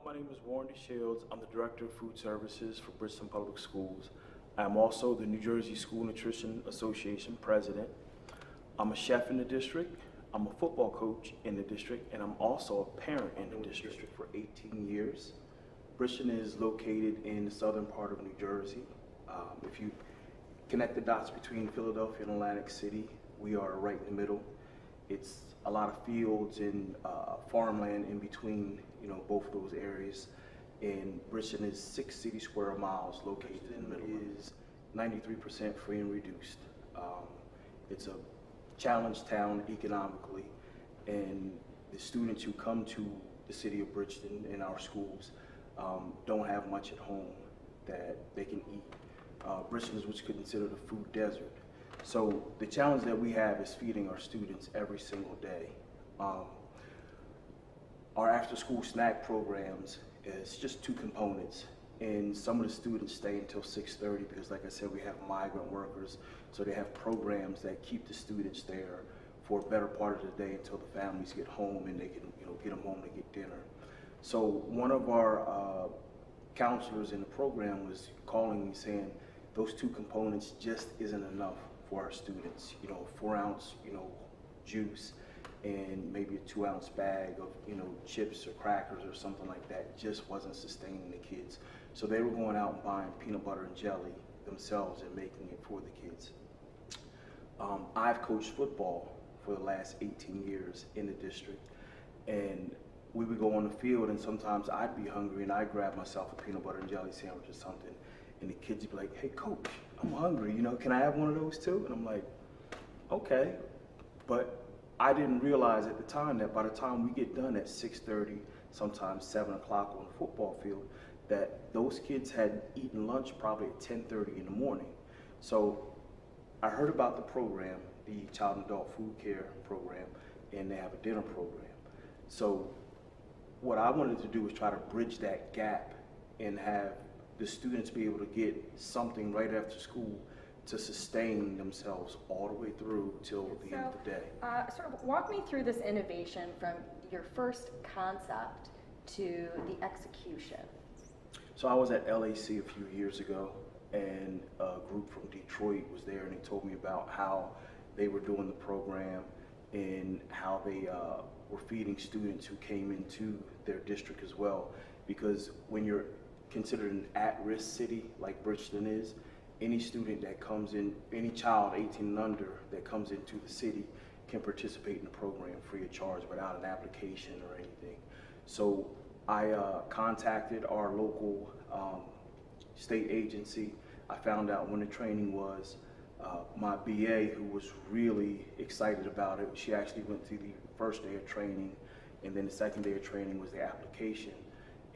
My name is Warren DeShields. I'm the Director of Food Services for Bridgeton Public Schools. I'm also the New Jersey School Nutrition Association President. I'm a chef in the district, I'm a football coach in the district, and I'm also a parent in the district for 18 years. Bridgeton is located in the southern part of New Jersey. If you connect the dots between Philadelphia and Atlantic City, we are right in the middle. It's a lot of fields and farmland in between, both of those areas. And Bridgeton is 6 city square miles located in the middle. It is 93% free and reduced. It's a challenged town economically, and the students who come to the city of Bridgeton in our schools don't have much at home that they can eat. Bridgeton is what's considered a food desert. So the challenge that we have is feeding our students every single day. Our after-school snack programs is just 2 components, and some of the students stay until 6:30 because, like I said, we have migrant workers, so they have programs that keep the students there for a better part of the day until the families get home and they can get them home to get dinner. So one of our counselors in the program was calling me saying those 2 components just isn't enough for our students. 4-ounce juice and maybe a 2-ounce bag of chips or crackers or something like that just wasn't sustaining the kids. So they were going out and buying peanut butter and jelly themselves and making it for the kids. I've coached football for the last 18 years in the district, and we would go on the field and sometimes I'd be hungry and I'd grab myself a peanut butter and jelly sandwich or something, and the kids would be like, "Hey coach, I'm hungry, can I have one of those too?" And I'm like, okay. But I didn't realize at the time that by the time we get done at 6:30, sometimes 7 o'clock on the football field, that those kids had eaten lunch probably at 10:30 in the morning. So I heard about the program, the Child and Adult Food Care program, and they have a dinner program. So what I wanted to do was try to bridge that gap and have the students be able to get something right after school to sustain themselves all the way through till the end of the day. Sort of walk me through this innovation from your first concept to the execution. So I was at LAC a few years ago, and a group from Detroit was there, and they told me about how they were doing the program and how they were feeding students who came into their district as well. Because when you're considered an at-risk city like Bridgeton is, any student that comes in, any child 18 and under that comes into the city can participate in the program free of charge without an application or anything. So I contacted our local state agency. I found out when the training was. My BA, who was really excited about it, she actually went through the first day of training, and then the second day of training was the application.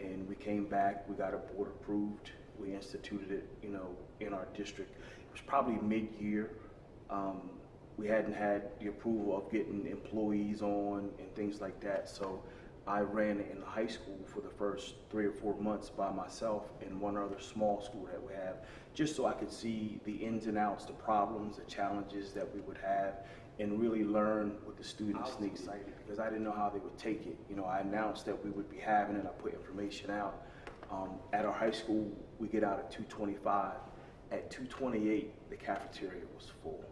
And we came back, we got it board approved, we instituted it, in our district. It was probably mid-year. We hadn't had the approval of getting employees on and things like that, so I ran it in high school for the first 3 or 4 months by myself and one other small school that we have, just so I could see the ins and outs, the problems, the challenges that we would have, and really learn what the students need. Excited because I didn't know how they would take it. I announced that we would be having it, I put information out. At our high school, we get out at 2:25. At 2:28, the cafeteria was full.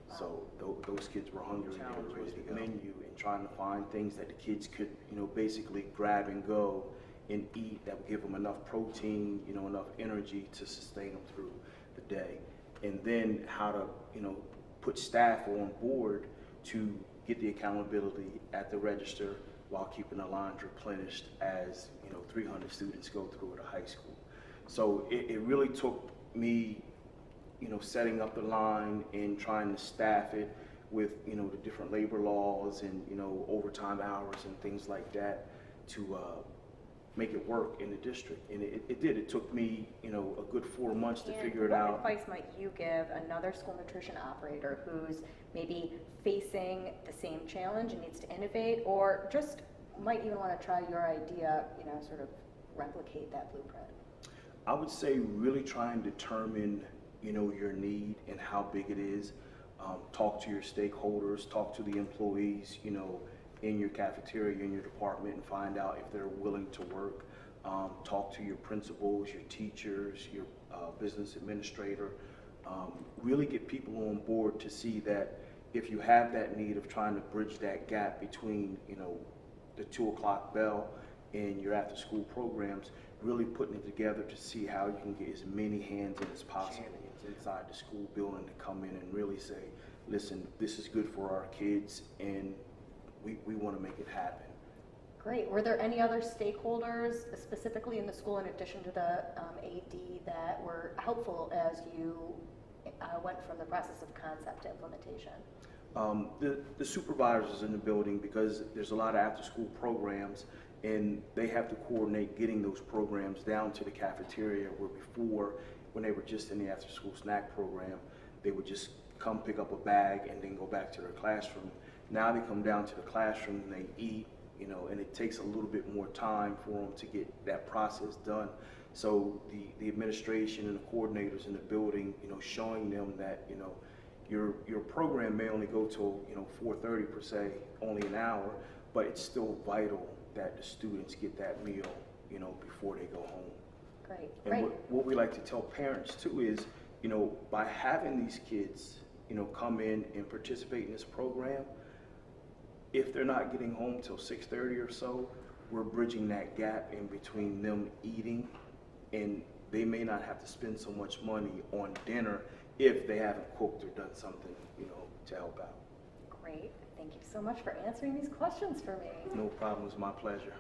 So those kids were hungry and they were ready to go. Menu and trying to find things that the kids could, basically grab and go and eat that would give them enough protein, enough energy to sustain them through the day. And then how to, put staff on board to get the accountability at the register while keeping the lines replenished as 300 students go through at a high school. So it really took me setting up the line and trying to staff it with the different labor laws and overtime hours and things like that to make it work in the district. And it did. It took me a good 4 months to figure it out. What advice might you give another school nutrition operator who's maybe facing the same challenge and needs to innovate, or just might even want to try your idea, sort of replicate that blueprint? I would say really try and determine your need and how big it is. Talk to your stakeholders, talk to the employees, in your cafeteria, in your department, and find out if they're willing to work. talk to your principals, your teachers, your business administrator. Really get people on board to see that if you have that need of trying to bridge that gap between, you know, the 2 o'clock bell and your after school programs, really putting it together to see how you can get as many hands in as possible inside the school building to come in and really say, listen, this is good for our kids and we want to make it happen. Great. Were there any other stakeholders specifically in the school in addition to the AD that were helpful as you went from the process of concept to implementation? The supervisors in the building, because there's a lot of after-school programs and they have to coordinate getting those programs down to the cafeteria, where before, when they were just in the after-school snack program, they would just come pick up a bag and then go back to their classroom. Now they come down to the classroom and they eat, you know, and it takes a little bit more time for them to get that process done. So the administration and the coordinators in the building, you know, showing them that, you know, your program may only go till, you know, 4:30 per se, only an hour, but it's still vital that the students get that meal, you know, before they go home. Great. And what we like to tell parents too is, you know, by having these kids, you know, come in and participate in this program, if they're not getting home till 6:30 or so, we're bridging that gap in between them eating, and they may not have to spend so much money on dinner if they haven't cooked or done something, you know, to help out. Great. Thank you so much for answering these questions for me. No problem. It's my pleasure.